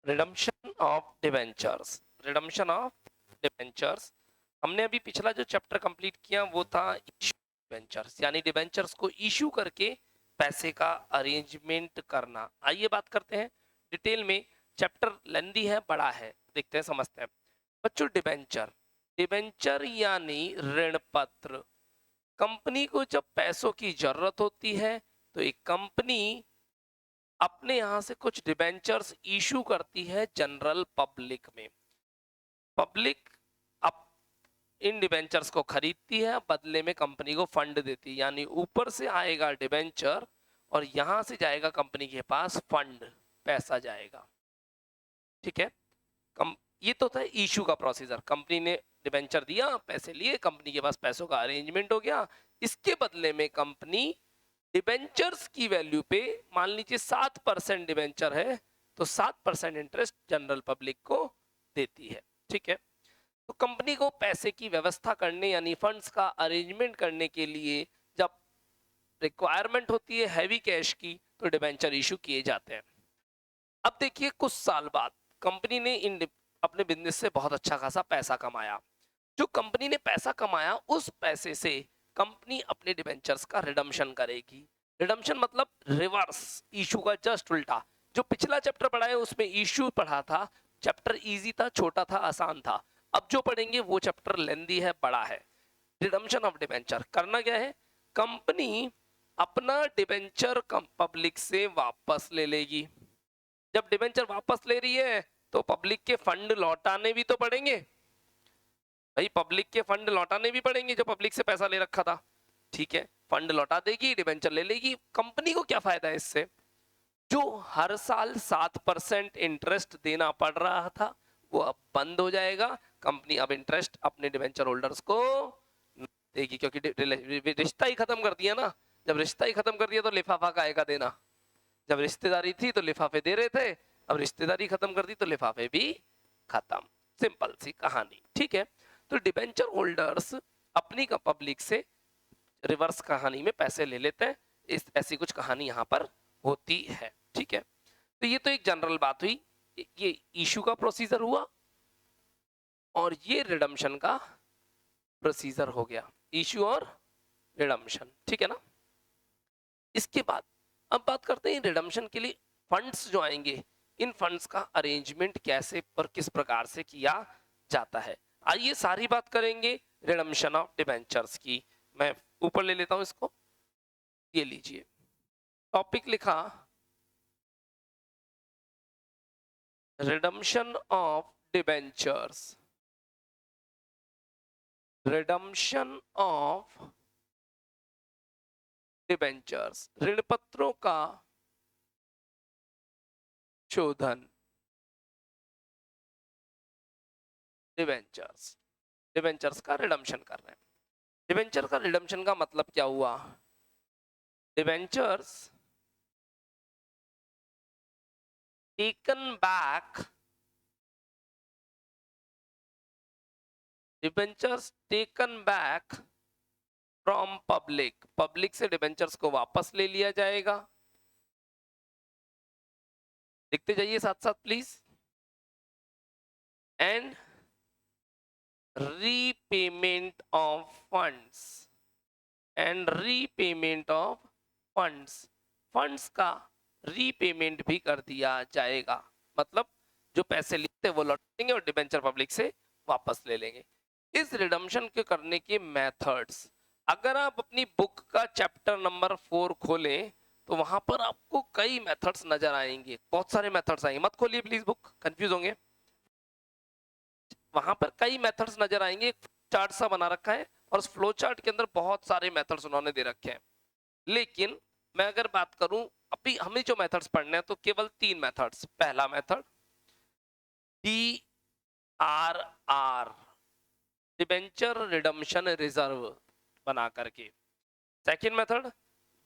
Redemption of debentures. Redemption of debentures, हमने अभी पिछला जो चैप्टर कंप्लीट किया वो था इशू डिबेंचर्स, यानी डिबेंचर्स को इशू करके पैसे का अरेंजमेंट करना। आइए बात करते हैं डिटेल में। चैप्टर लेंदी है, बड़ा है, देखते हैं समझते हैं बच्चों। डिबेंचर, डिबेंचर यानी ऋण पत्र। कंपनी को जब पैसों की जरूरत होती है तो एक कंपनी अपने यहां से कुछ डिबेंचर्स इशू करती है जनरल पब्लिक में। पब्लिक अब इन डिबेंचर्स को खरीदती है, बदले में कंपनी को फंड देती है, यानी ऊपर से आएगा डिबेंचर और यहां से जाएगा कंपनी के पास फंड, पैसा जाएगा। ठीक है, कम ये तो था इशू का प्रोसीजर। कंपनी ने डिबेंचर दिया, पैसे लिए, कंपनी के पास पैसों का अरेंजमेंट हो गया। इसके बदले में कंपनी डिबेंचर्स की वैल्यू पे, मान लीजिए 7% डिबेंचर है तो 7% इंटरेस्ट जनरल पब्लिक को देती है। ठीक है, तो कंपनी को पैसे की व्यवस्था करने यानी फंड्स का अरेंजमेंट करने के लिए जब रिक्वायरमेंट होती है हैवी कैश की तो डिबेंचर इशू किए जाते हैं। अब देखिए कुछ साल बाद कंपनी ने अपने बिजनेस से बहुत अच्छा खासा पैसा कमाया। जो कंपनी ने पैसा कमाया उस पैसे से कंपनी अपने डिबेंचर्स का रिडम्पशन करेगी। रिडम्पशन मतलब रिवर्स, इशू का जस्ट उल्टा। जो पिछला चैप्टर पढ़ा है उसमें इशू पढ़ा था, चैप्टर इजी था, छोटा था, आसान था। अब जो पढ़ेंगे वो चैप्टर लेंदी है, बड़ा है। रिडम्पशन ऑफ डिबेंचर करना क्या है, कंपनी अपना डिबेंचर पब्लिक से वापस ले लेगी। जब डिबेंचर वापस ले रही है तो पब्लिक के फंड लौटाने भी तो पड़ेंगे भाई, पब्लिक के फंड लौटाने भी पड़ेंगे जो पब्लिक से पैसा ले रखा था। ठीक है, फंड लौटा देगी, डिबेंचर ले लेगी। कंपनी को क्या फायदा है इससे, जो हर साल 7% इंटरेस्ट देना पड़ रहा था वो अब बंद हो जाएगा। कंपनी अब इंटरेस्ट अपने डिबेंचर होल्डर्स को देगी, क्योंकि रिश्ता ही खत्म कर दिया ना। जब रिश्ता ही खत्म कर दिया तो लिफाफा का आएगा देना। जब रिश्तेदारी थी तो लिफाफे दे रहे थे, अब रिश्तेदारी खत्म कर दी तो लिफाफे भी खत्म। सिंपल सी कहानी। ठीक है, तो डिबेंचर होल्डर्स अपनी का पब्लिक से रिवर्स कहानी में पैसे ले लेते हैं। इस ऐसी कुछ कहानी यहाँ पर होती है। ठीक है, तो ये तो एक जनरल बात हुई, ये इशू का प्रोसीजर हुआ और ये रिडम्पशन का प्रोसीजर हो गया, इशू और रिडम्पशन। ठीक है ना। इसके बाद अब बात करते हैं रिडम्पशन के लिए फंड्स जो आएंगे, इन फंड्स का अरेंजमेंट कैसे और किस प्रकार से किया जाता है। आइए सारी बात करेंगे रिडम्पशन ऑफ डिबेंचर्स की। मैं ऊपर ले लेता हूं इसको, ये लीजिए टॉपिक लिखा redemption of debentures. Redemption of debentures, ऋण पत्रों का शोधन। डिबेंचर्स, डिबेंचर्स का रिडम्पशन कर रहे हैं। डिबेंचर का रिडम्पशन का मतलब क्या हुआ, debentures taken back, debentures taken back from public, public से डिबेंचर्स को वापस ले लिया जाएगा। लिखते जाइए साथ साथ please. And repayment of funds, and repayment of funds, funds का रीपेमेंट भी कर दिया जाएगा। मतलब जो पैसे लेते वो लौटेंगे और डिबेंचर पब्लिक से वापस ले लेंगे। इस रिडम्पशन के करने के मेथड्स, अगर आप अपनी बुक का चैप्टर नंबर 4 खोलें तो वहां पर आपको कई मेथड्स नजर आएंगे, बहुत सारे मेथड्स आएंगे। मत खोलिए प्लीज बुक, कंफ्यूज होंगे। वहां पर कई मेथड्स नजर आएंगे, एक चार्ट सा बना रखा है और उस फ्लो चार्ट के अंदर बहुत सारे मेथड्स उन्होंने दे रखे हैं। लेकिन मैं अगर बात करूं, अभी हमें जो मेथड्स पढ़ने हैं तो केवल 3 मेथड्स। पहला method DRR, debenture redemption reserve बना करके। Second method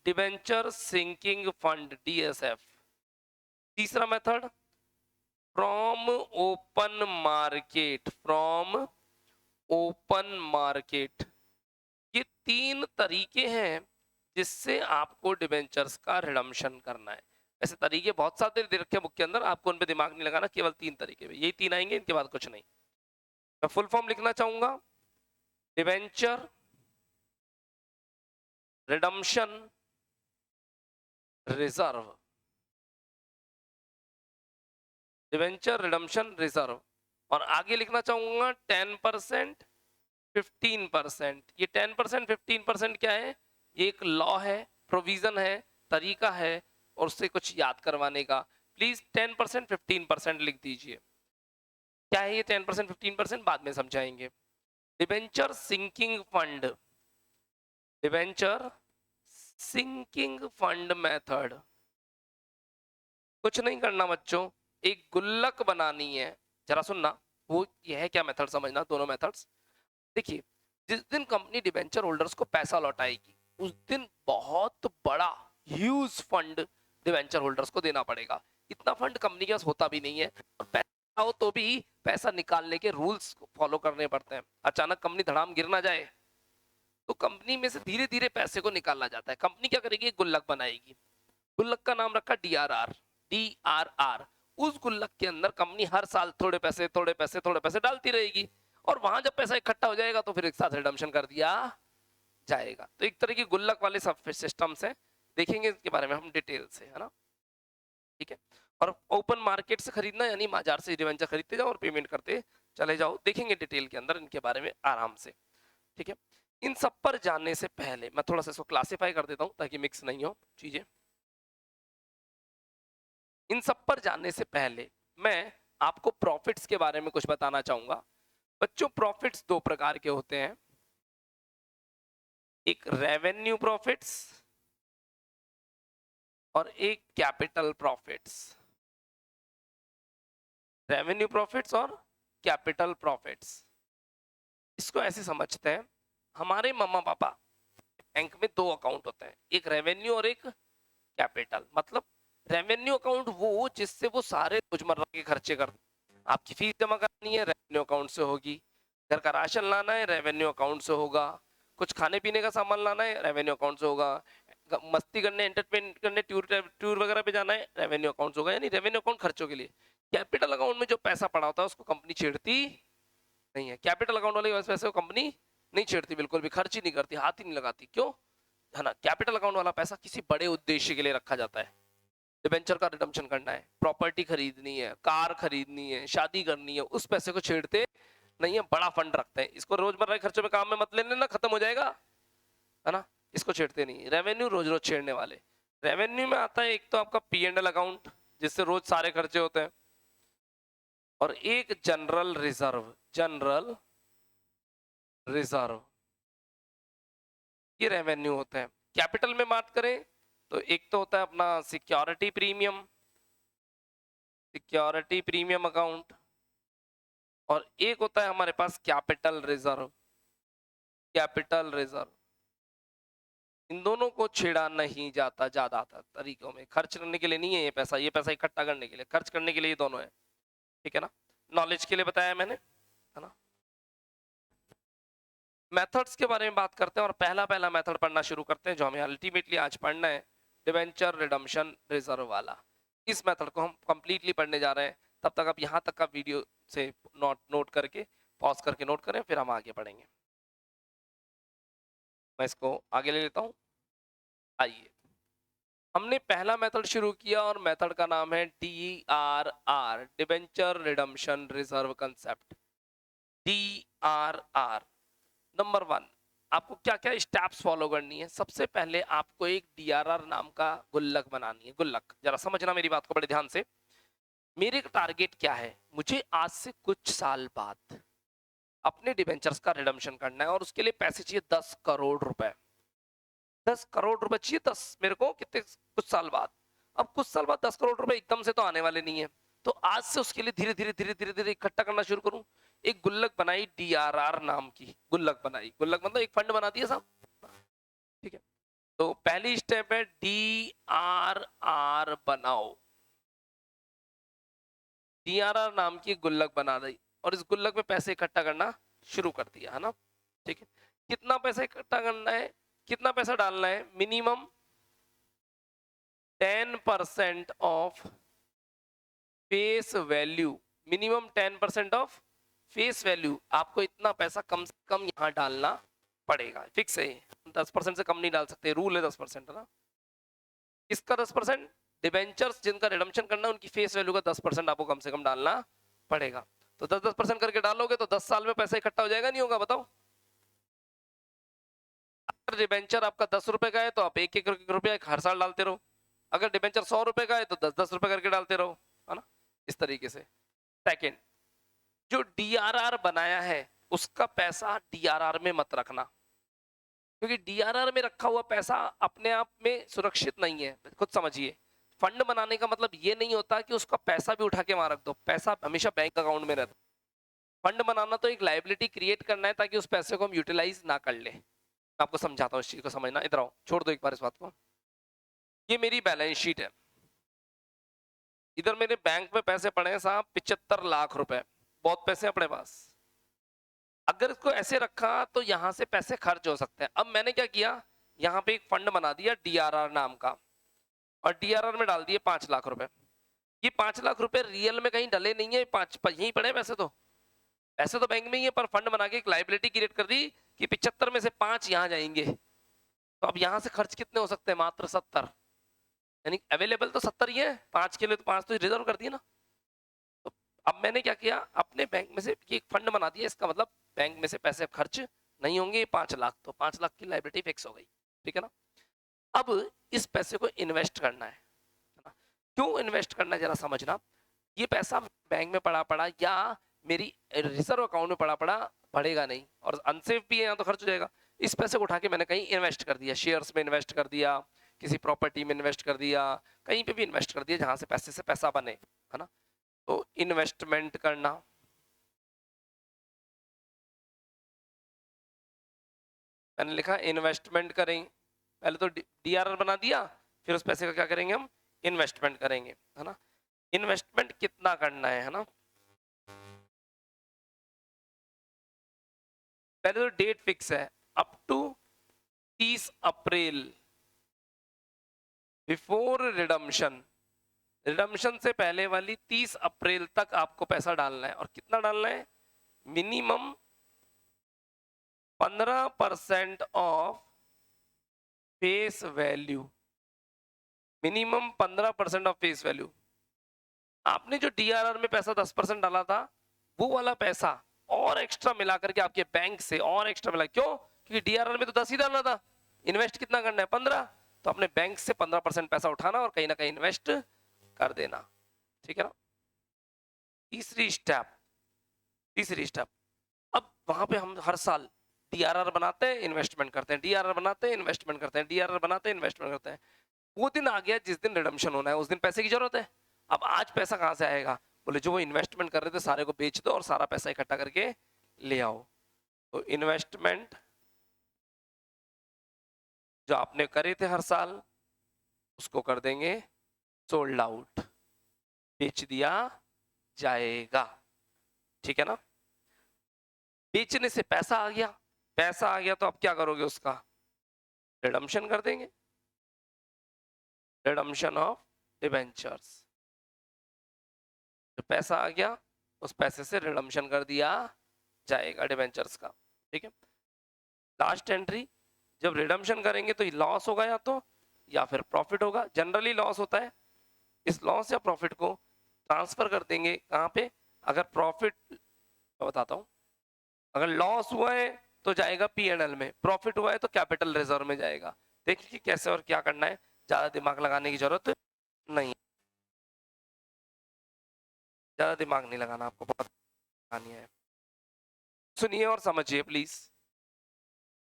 debenture sinking fund DSF। तीसरा method from open market, from open market. ये 3 तरीके हैं जिससे आपको डिबेंचर्स का रिडम्पशन करना है। ऐसे तरीके बहुत सारे दे रखे हैं बुक के अंदर, आपको उन पे दिमाग नहीं लगाना, केवल 3 तरीके पे, यही 3 आएंगे, इनके बाद कुछ नहीं। मैं फुल फॉर्म लिखना चाहूंगा, debenture redemption reserve, debenture redemption reserve, और आगे लिखना चाहूंगा 10%, 15%। ये 10% 15% क्या है, ये एक लॉ है, प्रोविजन है, तरीका है, और उससे कुछ याद करवाने का। प्लीज 10% 15% लिख दीजिए। क्या है ये 10% 15%, बाद में समझाएंगे। Debenture sinking fund, debenture sinking fund method, कुछ नहीं करना बच्चों, एक गुल्लक बनानी है। जरा सुनना, वो ये है क्या मेथड समझना, दोनों मेथड्स। देखिए, जिस दिन कंपनी डिबेंचर होल्डर्स को पैसा लौटाएगी, उस दिन बहुत बड़ा ह्यूज फंड डिबेंचर होल्डर्स को देना पड़ेगा। इतना फंड कंपनी के पास होता भी नहीं है, और पैसा हो तो भी पैसा निकालने के रूल्स फॉलो करने पड़ते हैं। अचानक कंपनी धड़ाम गिर ना जाए, तो कंपनी में से धीरे धीरे पैसे को निकाला जाता है। कंपनी क्या करेगी, एक गुल्लक बनाएगी, गुल्लक का नाम रखा DRR, DRR। उस गुल्लक के अंदर कंपनी हर साल थोड़े पैसे थोड़े पैसे थोड़े पैसे डालती रहेगी, और वहां जब पैसा इकट्ठा हो जाएगा तो फिर एक साथ रिडम्पशन कर दिया जाएगा। तो एक तरह की गुल्लक वाले सब सिस्टम्स है, देखेंगे इसके बारे में हम डिटेल से, है ना। ठीक है, और ओपन मार्केट से खरीदना, यानी बाजार से डिवेंचर खरीदते जाओ और पेमेंट करते चले जाओ, देखेंगे डिटेल के अंदर इनके बारे में आराम से। ठीक है, इन सब पर जाने से पहले मैं थोड़ा सा इसको क्लासिफाई कर देता हूं ताकि मिक्स नहीं हो चीजें। इन सब पर जाने से पहले मैं आपको प्रॉफिट्स के बारे में कुछ बताना चाहूंगा। बच्चों, प्रॉफिट्स दो प्रकार के होते हैं, एक रेवेन्यू प्रॉफिट्स और एक कैपिटल प्रॉफिट्स। रेवेन्यू प्रॉफिट्स और कैपिटल प्रॉफिट्स, इसको ऐसे समझते हैं, हमारे मम्मा पापा बैंक में दो अकाउंट होते हैं, एक रेवेन्यू और एक कैपिटल। मतलब रेवेन्यू अकाउंट वो जिससे वो सारे रोजमर्रा के खर्चे करते हैं। आपकी फीस जमा करनी है, रेवेन्यू अकाउंट से होगी। घर का राशन लाना है, रेवेन्यू अकाउंट से होगा। कुछ खाने पीने का सामान लाना है, रेवेन्यू अकाउंट से होगा। मस्ती करने, एंटरटेनमेंट करने, टूर वगैरह पे जाना है, रेवेन्यू अकाउंट से होगा। यानी रेवेन्यू अकाउंट खर्चों के लिए। कैपिटल अकाउंट में जो पैसा पड़ा होता है उसको कंपनी छेड़ती नहीं है। कैपिटल अकाउंट वाले पैसे को कंपनी नहीं छेड़ती, बिल्कुल भी खर्च ही नहीं करती, हाथ ही नहीं लगाती। क्यों, है ना। कैपिटल अकाउंट वाला पैसा किसी बड़े उद्देश्य के लिए रखा जाता है। डिबेंचर का रिडम्पशन करना है, प्रॉपर्टी खरीदनी है, कार खरीदनी है, शादी करनी है, उस पैसे को छेड़ते नहीं है, बड़ा फंड रखते हैं। इसको रोजमर्रा के खर्चों में काम में मत लेने ना, खत्म हो जाएगा, है ना। इसको छेड़ते नहीं। रेवेन्यू रोज रोज छेड़ने वाले। रेवेन्यू में आता है एक तो आपका P&L अकाउंट, जिससे रोज सारे खर्चे होते हैं, और एक जनरल रिजर्व, जनरल रिजर्व, ये रेवेन्यू होते हैं। कैपिटल में बात करें तो एक तो होता है अपना security premium, security premium account, और एक होता है हमारे पास कैपिटल रिजर्व, कैपिटल रिजर्व। इन दोनों को छेड़ा नहीं जाता ज्यादातर तरीकों में। खर्च करने के लिए नहीं है ये पैसा, ये पैसा इकट्ठा करने के लिए, खर्च करने के लिए ये दोनों है। ठीक है ना, नॉलेज के लिए बताया मैंने, है ना। मेथड्स के बारे में बात करते हैं, और पहला पहला मेथड पढ़ना शुरू करते हैं जो हमें अल्टीमेटली आज पढ़ना है, डिबेंचर रिडम्पशन रिजर्व वाला। इस मेथड को हम कंप्लीटली पढ़ने जा रहे हैं। तब तक आप यहाँ तक का वीडियो से नोट करके, पॉज करके नोट करें, फिर हम आगे बढ़ेंगे। मैं इसको आगे ले लेता हूँ। आइए, हमने पहला मेथड शुरू किया, और मेथड का नाम है DRR, debenture redemption reserve concept. DRR number 1, आपको क्या क्या स्टेप्स फॉलो करनी है। सबसे पहले आपको एक DRR नाम का गुल्लक बनानी है। गुल्लक, जरा समझना मेरी बात को बड़े ध्यान से। मेरे टारगेट क्या है, मुझे आज से कुछ साल बाद अपने डिबेंचर्स का रिडम्पशन करना है, और उसके लिए पैसे चाहिए 10 करोड़ रुपए। 10 करोड़ रुपए चाहिए, 10 मेरे को कितने, कुछ साल बाद। अब कुछ साल बाद 10 करोड़ रुपए एकदम से तो आने वाले नहीं है, तो आज से उसके लिए धीरे धीरे धीरे धीरे धीरे इकट्ठा करना शुरू करूं। एक गुल्लक बनाई, DRR नाम की गुल्लक बनाई। गुल्लक मतलब एक फंड बना दिया साहब। ठीक है, तो पहली स्टेप है DRR बनाओ। DRR नाम की गुल्लक बना दी, और इस गुल्लक में पैसे इकट्ठा करना शुरू कर दिया, है ना। ठीक है, कितना पैसा इकट्ठा करना है, कितना पैसा डालना है, minimum 10% of face value, minimum 10% of face value, आपको इतना पैसा कम से कम यहाँ डालना पड़ेगा, फिक्स है, 10% से कम नहीं डाल सकते, रूल है 10% है ना। इसका 10%, डिबेंचर्स जिनका रिडम्पशन करना है उनकी फेस वैल्यू का 10% आपको कम से कम डालना पड़ेगा। तो 10-10% करके डालोगे तो 10 साल में पैसा इकट्ठा हो जाएगा, नहीं होगा बताओ? अगर डिबेंचर आपका 10 रुपए का है तो आप एक रुपया हर साल डालते रहो, अगर डिबेंचर 100 रुपए का है तो 10-10 रुपए करके डालते रहो, है ना, इस तरीके से। सेकेंड, जो डीआरआर बनाया है उसका पैसा डीआरआर में मत रखना, क्योंकि डीआरआर में रखा हुआ पैसा अपने आप में सुरक्षित नहीं है। खुद समझिए, फंड बनाने का मतलब ये नहीं होता कि उसका पैसा भी उठा के वहां रख दो, पैसा हमेशा बैंक अकाउंट में रहता है। फंड बनाना तो एक लायबिलिटी क्रिएट करना है ताकि उस पैसे को हम यूटिलाइज ना कर ले। आपको समझाता हूँ इस चीज को समझना, इधर आओ, छोड़ दो एक बार इस बात को। ये मेरी बैलेंस शीट है, इधर मेरे बैंक में पैसे पड़े हैं साहब 75 लाख रुपए, बहुत पैसे अपने पास। अगर इसको ऐसे रखा तो यहां से पैसे खर्च हो सकते हैं। अब मैंने क्या किया, यहाँ पे एक फंड बना दिया डीआरआर नाम का, और डीआरआर में डाल दिए 5 लाख रुपए। ये 5 लाख रुपए रियल में कहीं डले नहीं है, पांच यहीं पड़े पैसे तो बैंक में ही है, पर फंड बना के एक लाइबिलिटी क्रिएट कर दी कि 75 में से 5 यहाँ जाएंगे। तो अब यहाँ से खर्च कितने हो सकते हैं, मात्र 70, यानी अवेलेबल तो 70 ही है, 5 के लिए तो 5 तो रिजर्व कर दिए ना। तो अब मैंने क्या किया, अपने बैंक में से एक फंड बना दिया, इसका मतलब बैंक में से पैसे खर्च नहीं होंगे, 5 लाख, तो 5 लाख की लाइबिलिटी फिक्स हो गई, ठीक है ना। अब इस पैसे को इन्वेस्ट करना है ना। क्यों इन्वेस्ट करना है जरा समझना। ये पैसा बैंक में पड़ा या मेरी रिजर्व अकाउंट में पड़ा बढ़ेगा नहीं, और अनसेफ भी है, यहाँ तो खर्च हो जाएगा। इस पैसे को उठा के मैंने कहीं इन्वेस्ट कर दिया, शेयर्स में इन्वेस्ट कर दिया, किसी प्रॉपर्टी में इन्वेस्ट कर दिया, कहीं पे भी इन्वेस्ट कर दिया जहां से पैसे से पैसा बने, है ना। तो इन्वेस्टमेंट करना, मैंने लिखा इन्वेस्टमेंट करेंगे, पहले तो डीआरआर बना दिया, फिर उस पैसे का क्या करेंगे हम, इन्वेस्टमेंट करेंगे, है ना। इन्वेस्टमेंट कितना करना है ना। पहले तो डेट फिक्स है, up to 30 April, before redemption, redemption से पहले वाली 30 अप्रैल तक आपको पैसा डालना है। और कितना डालना है, minimum 15% of face value, minimum 15% of face value. आपने जो डीआरआर में पैसा 10% डाला था, वो वाला पैसा और एक्स्ट्रा मिला करके आपके बैंक से और एक्स्ट्रा मिला, क्यों, क्योंकि डीआरआर में तो 10 ही डालना था, इन्वेस्ट कितना करना है 15, तो अपने बैंक से 15% पैसा उठाना और कहीं ना कहीं इन्वेस्ट कर देना, ठीक है ना। तीसरी स्टेप, अब वहां पे हम हर साल डीआरआर बनाते हैं, इन्वेस्टमेंट करते हैं, डीआरआर बनाते हैं, इन्वेस्टमेंट करते हैं, डीआरआर बनाते हैं, इन्वेस्टमेंट करते हैं। वो दिन आ गया जिस दिन रिडम्पशन होना है, उस दिन पैसे की जरूरत है। अब आज पैसा कहां से आएगा, बोले जो वो इन्वेस्टमेंट कर रहे थे सारे को बेच दो और सारा पैसा इकट्ठा करके ले आओ। तो इन्वेस्टमेंट जो आपने करे थे हर साल, उसको कर देंगे सोल्ड आउट, बेच दिया जाएगा, ठीक है ना। बेचने से पैसा आ गया तो आप क्या करोगे, उसका रिडम्पशन कर देंगे, रिडम्पशन ऑफ डिबेंचर्स। जो पैसा आ गया उस पैसे से रिडम्पशन कर दिया जाएगा डिबेंचर्स का, ठीक है। लास्ट एंट्री, जब रिडम्पशन करेंगे तो लॉस होगा या फिर प्रॉफिट होगा, जनरली लॉस होता है। इस लॉस या प्रॉफिट को ट्रांसफर कर देंगे कहाँ पे, अगर प्रॉफिट, मैं बताता हूँ, अगर लॉस हुआ है तो जाएगा पीएनएल में, प्रॉफिट हुआ है तो कैपिटल रिजर्व में जाएगा। देखिए कैसे और क्या करना है, ज्यादा दिमाग लगाने की जरूरत नहीं, ज्यादा दिमाग नहीं लगाना आपको, बहुत लगानी है। सुनिए और समझिए प्लीज।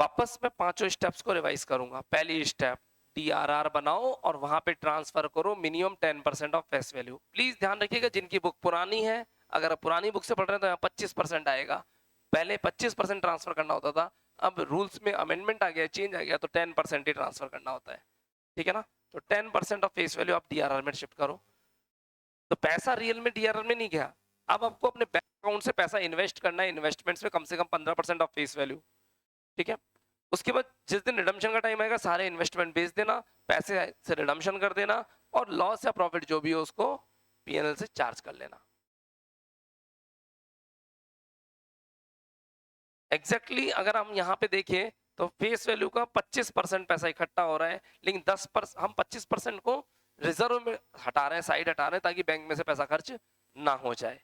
वापस मैं पांचों स्टेप्स को रिवाइज करूंगा। पहली स्टेप, डीआरआर बनाओ और वहां पे ट्रांसफर करो minimum 10% of face value. Please ध्यान रखिएगा, जिनकी बुक पुरानी है, अगर आप पुरानी बुक से पढ़ रहे हैं तो यहाँ 25% आएगा, पहले 25% ट्रांसफर करना होता था, अब रूल्स में अमेंडमेंट आ गया, चेंज आ गया, तो 10% ही ट्रांसफर करना होता है, ठीक है ना। तो 10% ऑफ फेस वैल्यू आप डीआरआर में शिफ्ट करो। तो पैसा रियल में डीआरआर में नहीं गया, अब आपको अपने बैंक अकाउंट से पैसा इन्वेस्ट करना है, इन्वेस्टमेंट्स में कम से कम 15% ऑफ फेस वैल्यू, ठीक है। उसके बाद जिस दिन रिडम्पशन का टाइम आएगा सारे इन्वेस्टमेंट बेच देना, पैसे से रिडम्पशन कर देना और लॉस या प्रॉफिट जो भी हो उसको पीएनएल से चार्ज कर लेना। एग्जैक्टली अगर हम यहाँ पे देखें तो फेस वैल्यू का 25% पैसा इकट्ठा हो रहा है, लेकिन 10% हम 25% को रिजर्व में हटा रहे हैं, साइड हटा रहे हैं, ताकि बैंक में से पैसा खर्च ना हो जाए।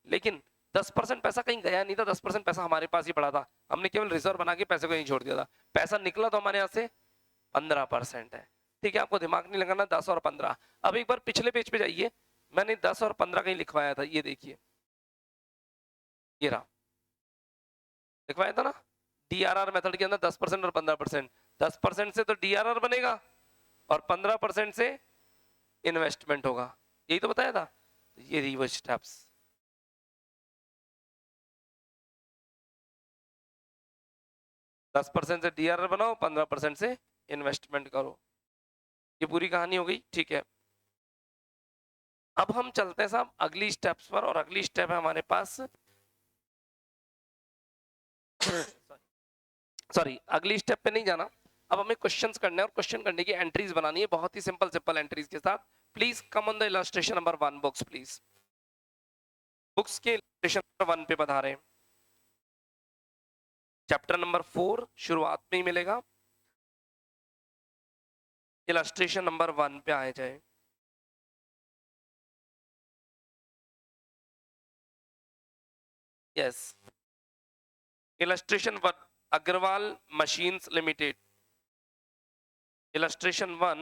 लेकिन 10% पैसा कहीं गया नहीं था, 10% पैसा हमारे पास ही पड़ा था, हमने केवल रिजर्व बना के पैसे को यहीं छोड़ दिया था। पैसा निकला तो हमारे यहाँ से 15% है। ठीक है, आपको दिमाग नहीं लगाना 10 और 15। अब एक बार पिछले पेज पे जाइए, मैंने 10 और 15 कहीं लिखवाया था, ये देखिए, ये रहा, लिखवाया था ना, डीआरआर मेथड के अंदर 10% और 15%। 10% से तो डीआरआर बनेगा और 15% से इन्वेस्टमेंट होगा, यही तो बताया था। ये रही वो स्टेप्स। दस परसेंट से डीआरआर बनाओ, 15% से इन्वेस्टमेंट करो, ये पूरी कहानी हो गई। ठीक है, अब हम चलते हैं साहब अगली स्टेप्स पर, और अगली स्टेप है हमारे पास सॉरी अगली स्टेप पे नहीं जाना, अब हमें क्वेश्चंस करने हैं और क्वेश्चन करने की एंट्रीज बनानी है, बहुत ही सिंपल सिंपल एंट्रीज के साथ। Please come on the illustration number 1 books, please books के इलस्ट्रेशन नंबर 1 पे पधारें। चैप्टर नंबर 4 शुरुआत में ही मिलेगा, इलस्ट्रेशन नंबर 1 पे आए जाए। Yes, illustration 1 Agarwal machines limited, illustration 1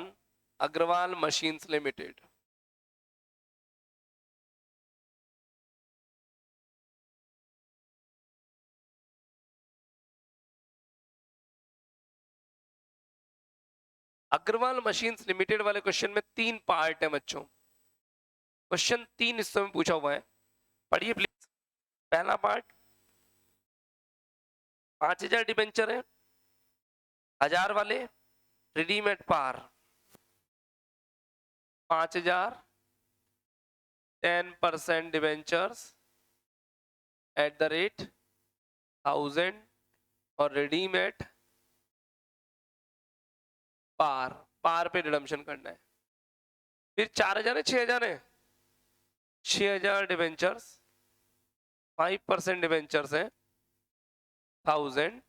Agarwal machines limited. Agarwal machines limited वाले क्वेश्चन में 3 पार्ट है बच्चों, क्वेश्चन 3 हिस्सों में पूछा हुआ है, पढ़िए प्लीज। पहला पार्ट, 5000 डिबेंचर है, 1000 वाले रिडीमेड पार, 5000 10% डिबेंचर्स एट द रेट 1000 और रिडीमेड पार, पार पे रिडम्पशन करना है। फिर 4000 है, 6000 है, 6000 डिबेंचर्स 5% डिबेंचर्स है 1000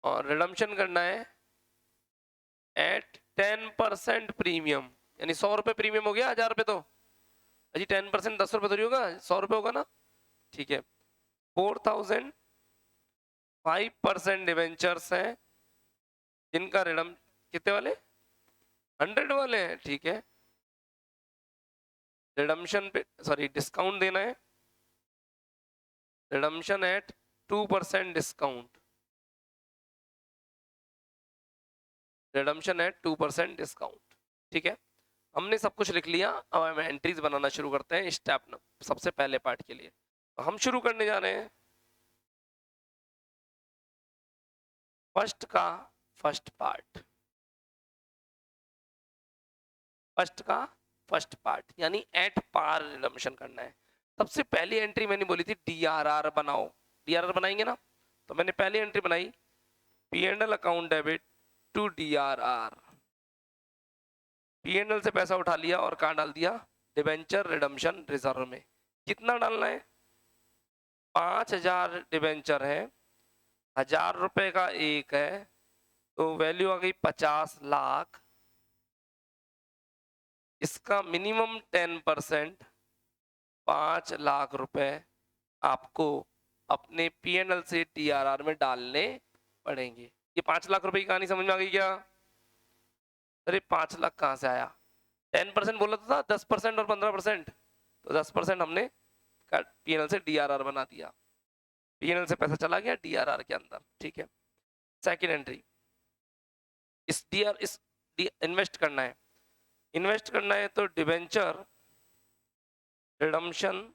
और रिडम्पशन करना है एट 10% प्रीमियम, यानी 100 रुपए प्रीमियम हो गया 1000 रुपए, तो अजी 10% 10 रुपए थोड़ी होगा, 100 रुपए होगा ना। ठीक है, 4000 5% डिवेंचर्स हैं जिनका रिडम कितने वाले 100 वाले हैं। ठीक है, रिडम्शन पे सॉरी डिस्काउंट देना है, redemption at 2% discount, redemption at 2% discount. ठीक है, हमने सब कुछ लिख लिया, अब हम एंट्रीज बनाना शुरू करते हैं स्टेप सबसे पहले पार्ट के लिए। तो हम शुरू करने जा रहे हैं फर्स्ट का फर्स्ट पार्ट, फर्स्ट का फर्स्ट पार्ट यानी एट पार रिडम्पशन करना है। सबसे पहली एंट्री मैंने बोली थी डीआरआर बनाओ, डीआरआर बनाएंगे ना, तो मैंने पहली एंट्री बनाई PNL account debit to DRR, PNL से पैसा उठा लिया और कहाँ डाल दिया, डिबेंचर रिडम्पशन रिजर्व में। कितना डालना है, 5000 डिबेंचर है, 1000 रुपए का एक है, तो वैल्यू आ गई 50 लाख। इसका मिनिमम 10% 5 लाख रुपए आपको अपने पीएनएल से टीआरआर में डालने पड़ेंगे। ये 5 लाख रुपए की कहानी समझ में आ गई क्या? अरे 5 लाख कहां से आया, 10% बोला था 10% और 15%, तो 10% हमने पीएनएल से डीआरआर बना दिया, पीएनएल से पैसा चला गया डीआरआर के अंदर। ठीक है, सेकंड एंट्री, इस इन्वेस्ट करना है, इन्वेस्ट करना है तो debenture redemption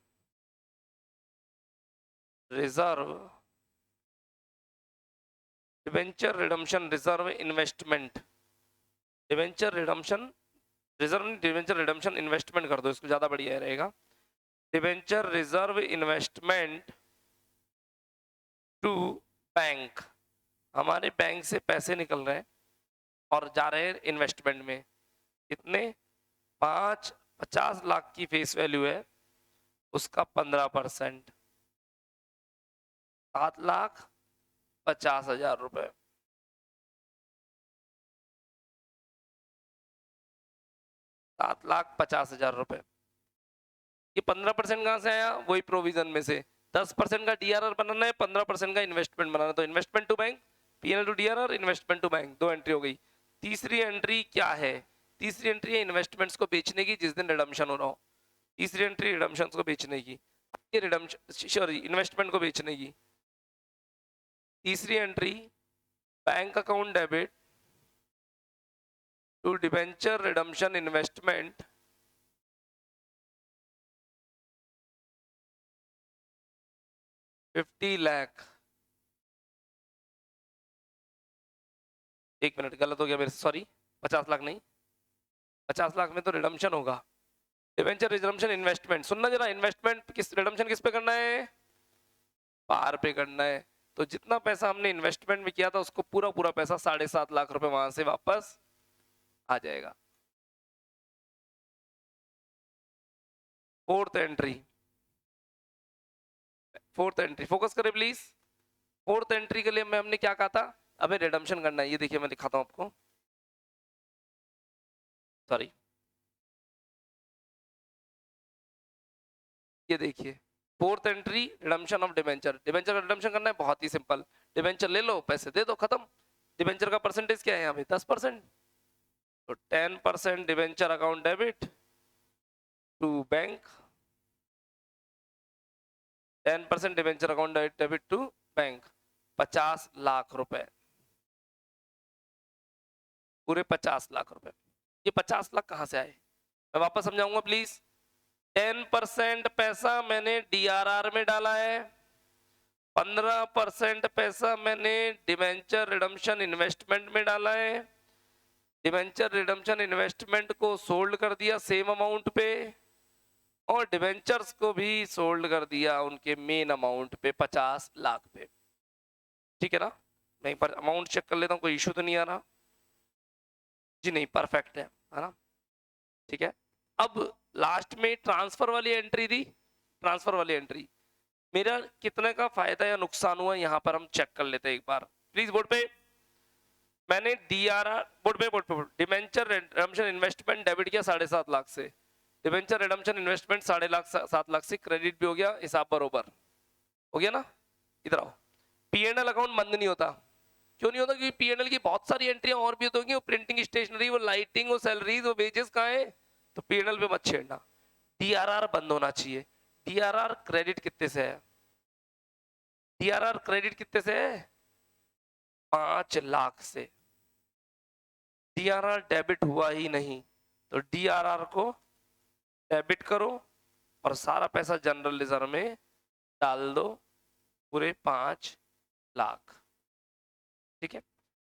reserve, debenture redemption reserve investment, debenture redemption reserve debenture redemption investment कर दो, इसको ज्यादा बढ़िया रहेगा। Debenture reserve investment to bank, हमारे बैंक से पैसे निकल रहे हैं और जा रहे हैं इन्वेस्टमेंट में, कितने 50 लाख की फेस वैल्यू है, उसका 15%, 7,50,000 रुपए। 7,50,000 रुपए। ये 15% कहां से आया? वही प्रोविजन में से। 10% का डीआरआर बनाना है, 15% का इन्वेस्टमेंट बनाना है। तो investment to bank, PNL to DRR, investment to bank, 2 entry हो गई। तीसरी एंट्री क्या है? तीसरी एंट्री है इन्वेस्टमेंट्स को बेचने की जिस दिन रिडम्पशन हो रहा हो। तीसरी एंट्री रिडम्पशन को बेचने की, ये रिडम्पशन सॉरी इन्वेस्टमेंट को बेचने की। तीसरी entry bank account debit to debenture redemption investment 50 lakh. एक मिनट, गलत हो गया मेरे से, सॉरी। 50 लाख नहीं, 50 लाख में तो रिडम्पशन होगा। डिबेंचर रिडम्पशन इन्वेस्टमेंट, सुनना जरा, इन्वेस्टमेंट किस रिडम्पशन किस पे करना है? पार पे करना है। तो जितना पैसा हमने इन्वेस्टमेंट में किया था उसको पूरा पूरा पैसा 7.5 लाख रुपए वहां से वापस आ जाएगा। Fourth entry, fourth entry focus करें प्लीज। फोर्थ एंट्री के लिए मैं हमने क्या कहा था? अबे रिडम्पशन करना है। ये देखिए मैं दिखाता हूं आपको, सॉरी, ये देखिए fourth entry redemption of debenture. Debenture का रिडम्पशन करना है, बहुत ही सिंपल। डिबेंचर ले लो, पैसे दे दो, खत्म। डिबेंचर का परसेंटेज क्या है यहाँ पे? 10%। तो 10% debenture account debit to bank, 10% debenture account debit to bank, 50 lakh रुपए, पूरे 50 लाख रुपए। ये 50 लाख कहां से आए? मैं वापस समझाऊंगा प्लीज। 10% पैसा मैंने डीआरआर में डाला है, 15% पैसा मैंने डिबेंचर रिडम्पशन इन्वेस्टमेंट में डाला है। डिबेंचर रिडम्पशन इन्वेस्टमेंट को सोल्ड कर दिया सेम अमाउंट पे, और डिबेंचर्स को भी सोल्ड कर दिया उनके मेन अमाउंट पे, 50 लाख पे। ठीक है ना? मैं एक बार अमाउंट चेक कर लेता हूँ, कोई इशू तो नहीं आ रहा जी? नहीं, परफेक्ट है ना? ठीक है। अब लास्ट में ट्रांसफर वाली एंट्री दी, ट्रांसफर वाली एंट्री, मेरा कितने का फायदा या नुकसान हुआ यहाँ पर हम चेक कर लेते हैं एक बार प्लीज। बोर्ड पे मैंने डीआरआर, बोर्ड पे डिबेंचर रिडम्पशन इन्वेस्टमेंट डेबिट किया 7.5 लाख से, डिबेंचर रिडम्पशन इन्वेस्टमेंट 7.5 लाख से क्रेडिट भी हो गया, हिसाब बरोबर हो गया ना? इधर आओ, पीएनएल अकाउंट बंद नहीं होता। क्यों नहीं होता? क्योंकि पीएनएल की बहुत सारी एंट्रियां और भी होती, वो प्रिंटिंग, स्टेशनरी, वो लाइटिंग, वो सैलरीज, वो वेजेस कहाँ है? तो पीएनएल पे मत छेड़ना। डीआरआर बंद होना चाहिए। डीआरआर क्रेडिट कितने से है? डीआरआर क्रेडिट कितने से है? 5 लाख से। डीआरआर डेबिट हुआ ही नहीं, तो डीआरआर को डेबिट करो और सारा पैसा जनरल रिजर्व में डाल दो, पूरे 5 लाख। ठीक है।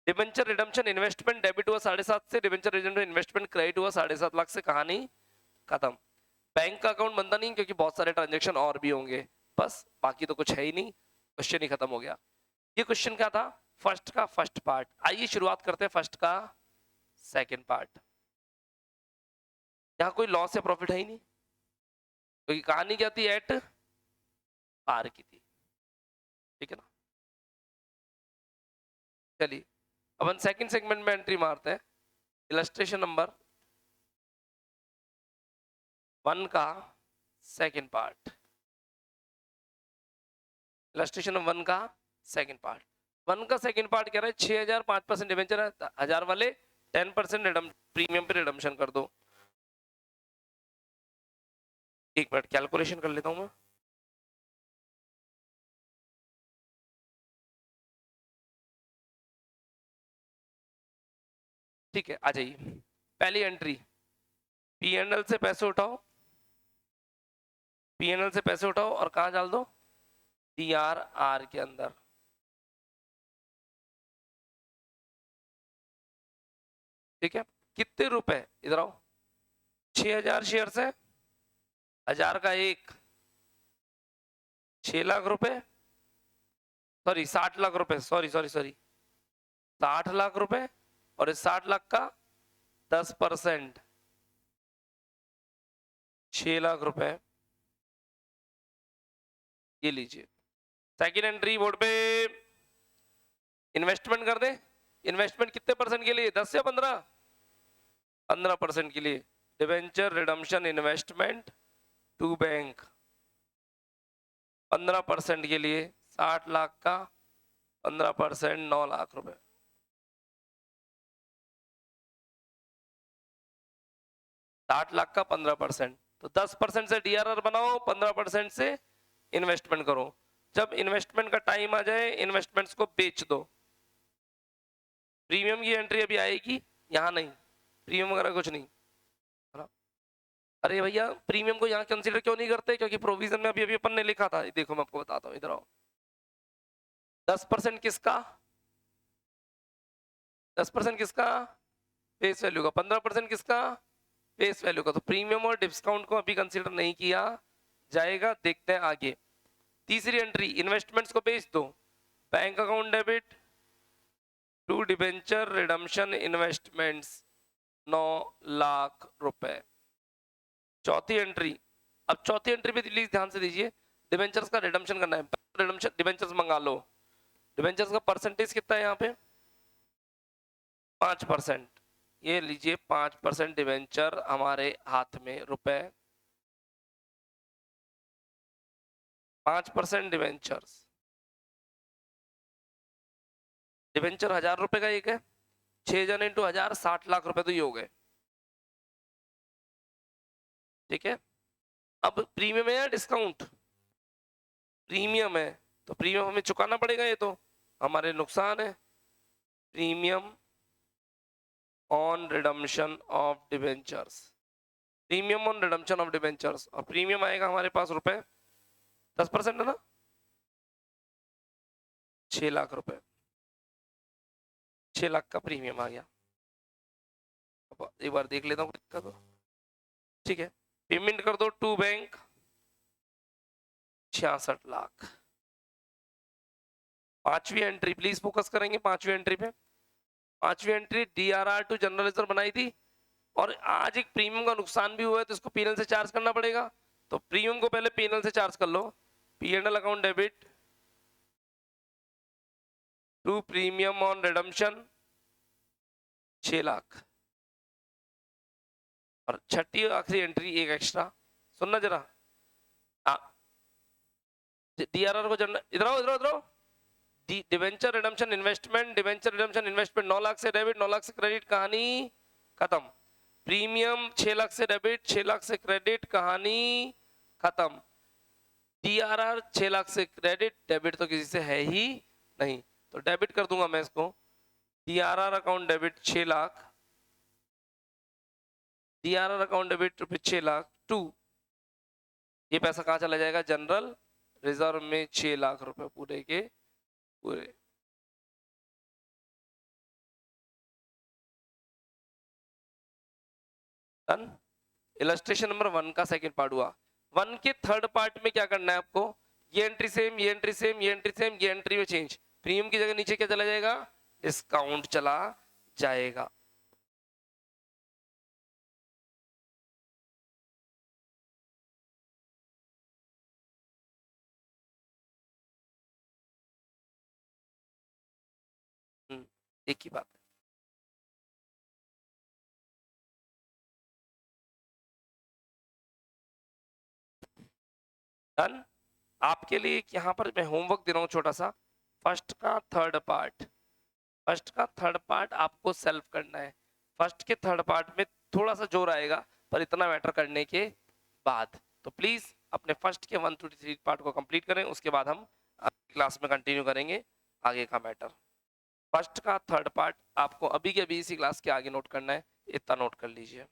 डिबेंचर रिडम्पशन इन्वेस्टमेंट डेबिट हुआ 7.5 से, डिबेंचर रिडम्पशन इन्वेस्टमेंट क्रेडिट हुआ 7.5 लाख से, कहानी खत्म। बैंक का अकाउंट बनता नहीं क्योंकि बहुत सारे ट्रांजेक्शन और भी होंगे, बस बाकी तो कुछ है ही नहीं, क्वेश्चन ही खत्म हो गया। ये क्वेश्चन क्या था? फर्स्ट का फर्स्ट पार्ट। आइए शुरुआत करते हैं फर्स्ट का सेकंड पार्ट। यहाँ कोई लॉस या प्रॉफिट है ही नहीं क्योंकि कहानी क्या थी? एट पार की थी। ठीक है ना? चलिए अपन सेकंड सेगमेंट में एंट्री मारते हैं। इलस्ट्रेशन नंबर 1 का सेकंड पार्ट। इलस्ट्रेशन नंबर 1 का सेकंड पार्ट। 1 का सेकंड पार्ट कह रहा है 6,000, 5% डिवेंचर है, 1000 वाले 10% प्रीमियम पे रिडम्पशन कर दो। एक मिनट कैलकुलेशन कर लेता हूं मैं। ठीक है, आ जाइए। पहली एंट्री, पीएनएल से पैसे उठाओ, पीएनएल से पैसे उठाओ और कहां डाल दो? डीआरआर के अंदर। ठीक है। कितने रुपए? इधर आओ। 6,000 शेयर है, 1000 का एक, 6 लाख रुपए, सॉरी 60 लाख रुपए, सॉरी सॉरी सॉरी 60 लाख रुपए, और इस 60 लाख का 10%, 6 लाख रुपए, ये लीजिए। सेकंड एंट्री बोर्ड पे इन्वेस्टमेंट कर दे। इन्वेस्टमेंट कितने परसेंट के लिए, 10 या 15? 15% के लिए। Debenture redemption investment to bank 15% के लिए 60 लाख का 15% 9 लाख रुपए। साठ लाख का 15%, तो 10% से डीआरआर बनाओ, 15% से इन्वेस्टमेंट करो। जब इन्वेस्टमेंट का टाइम आ जाए इन्वेस्टमेंट्स को बेच दो। प्रीमियम की एंट्री अभी आएगी, यहाँ नहीं, प्रीमियम वगैरह कुछ नहीं। अरे भैया प्रीमियम को यहाँ कंसीडर क्यों नहीं करते, क्योंकि प्रोविजन में अभी अभी अपन ने लिखा था, देखो मैं आपको बताता हूँ, इधर आओ। 10% किसका, 10% किसका, फेस वैल्यू का। 15% किसका, फेस वैल्यू का। तो प्रीमियम और डिस्काउंट को अभी कंसीडर नहीं किया जाएगा, देखते हैं आगे। तीसरी एंट्री, इन्वेस्टमेंट्स को बेच दो। Bank account debit to debenture redemption investments 9 lakh रुपए। चौथी एंट्री, अब चौथी एंट्री पे प्लीज ध्यान से दीजिए, डिबेंचर्स का रिडम्पशन करना है। रिडम्पशन डिबेंचर्स मंगा लो। डिबेंचर्स का परसेंटेज कितना है यहाँ पे, 5%। ये लीजिए 5% डिबेंचर हमारे हाथ में रुपए, 5% डिबेंचर्स। डिबेंचर 1000 रुपए का एक है, 6 जन इंटू 1000, 60 लाख रुपए तो ये हो गए। ठीक है, अब प्रीमियम है या डिस्काउंट, प्रीमियम है, तो प्रीमियम हमें चुकाना पड़ेगा, ये तो हमारे नुकसान है। Premium on redemption of debentures, premium on redemption of debentures, और प्रीमियम आएगा हमारे पास रुपए 10% है ना, 6 लाख रुपए, 6 लाख का प्रीमियम आ गया। अब एक बार देख लेता हूँ दिक्कत हो। ठीक है, पेमेंट कर दो टू बैंक 66 लाख। पांचवी एंट्री प्लीज फोकस करेंगे, पांचवी एंट्री पे। पांचवी entry DRR to general reserve बनाई थी, और आज एक प्रीमियम का नुकसान भी हुआ है तो इसको पीएनएल से चार्ज करना पड़ेगा। तो प्रीमियम को पहले पीएनएल से चार्ज कर लो। PNL account debit to premium on redemption 6 lakh. और छठी और आखिरी एंट्री एक एक्स्ट्रा, सुनना जरा, डीआरआर को इधर आओ, इधर आओ। Debenture redemption investment, debenture redemption investment 9 lakh से डेबिट, 9 लाख से क्रेडिट, कहानी खत्म। प्रीमियम 6 लाख से डेबिट, 6 लाख से क्रेडिट, कहानी खत्म। डीआरआर 6 लाख से क्रेडिट, डेबिट तो किसी से है ही नहीं, तो डेबिट कर दूंगा मैं इसको। DRR account debit 6 lakh, DRR account debit रुपए 6 लाख टू, ये पैसा कहाँ चला जाएगा, जनरल रिजर्व में 6 लाख रुपए पूरे के पूरे। डन। इलस्ट्रेशन नंबर 1 का सेकंड पार्ट हुआ। 1 के थर्ड पार्ट में क्या करना है आपको, ये एंट्री सेम, ये एंट्री सेम, ये एंट्री सेम, ये एंट्री में चेंज। प्रीमियम की जगह नीचे क्या चला जाएगा, डिस्काउंट चला जाएगा। एक ही बात है। डन। आपके लिए यहाँ पर मैं होमवर्क दे रहा हूँ छोटा सा, फर्स्ट का थर्ड पार्ट, फर्स्ट का थर्ड पार्ट आपको सेल्फ करना है। फर्स्ट के थर्ड पार्ट में थोड़ा सा जोर आएगा, पर इतना मैटर करने के बाद तो प्लीज अपने फर्स्ट के 1 to 3 पार्ट को कंप्लीट करें, उसके बाद हम क्लास में कंटिन्यू करेंगे आगे का मैटर। फर्स्ट का थर्ड पार्ट आपको अभी के अभी इसी क्लास के आगे नोट करना है, इतना नोट कर लीजिए।